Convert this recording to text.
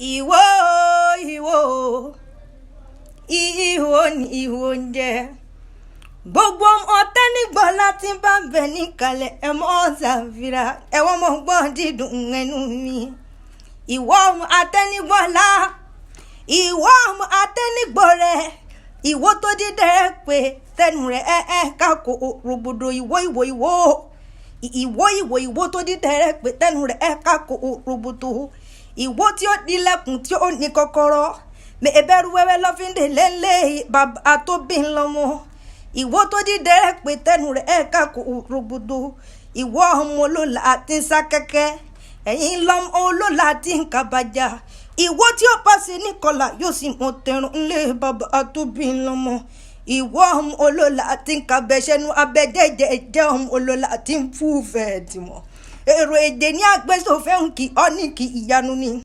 Ìwọ ni ìwọ ń jẹ. Gbogbo ọmọ tẹ́nígbọ́n láti bá bẹ̀ níkàlẹ̀ ẹ mọ́ ṣàfihàn ẹ̀wọ̀n mọ́ gbọ́n dídùn ẹnu mi. Ìwọ ọmọ atẹ́nígbọ́n lá, ìwọ ọmọ atẹ́nígbọ́n rẹ̀, ìwọ tó dídẹ̀ pé tẹnu rẹ̀ kákò rògbòdò ìwọ tó dídẹ̀ pé tẹnu rẹ̀ kákò rògbòdò ìwọ tí ó dilẹ̀kùn tí ó ní kọ́kọ́rọ́ mẹ́ẹ̀bẹ̀rù wẹ́wẹ́ lọ́fíńdè lẹ́lẹ́ bàbá tó bí ń lọ́mọ. Ìwọ tó dídẹ̀ pé tẹnu rẹ̀ kákò rògbòdò ìwọ ọmọ olóla àti sákẹ́kẹ́ ẹ̀yin lọ́mọ olóla àti nkàbàjá. Ìwọ tí ó pàṣẹ Nìkọ́lá yóò sì mọ tẹrun ńlẹ̀ bàbá tó bí ń lọ́mọ. Ìwọ ọmọ olóla àti nkàbẹ̀ṣẹ́nu abẹ́jẹ́jẹ́ jẹ́ ọmọ olóla àti fúfẹ́ tìmọ̀. Èrò èdè ní àgbẹ̀sọ̀fẹ́ ń kì ọ́ ní kì ìyanu ni.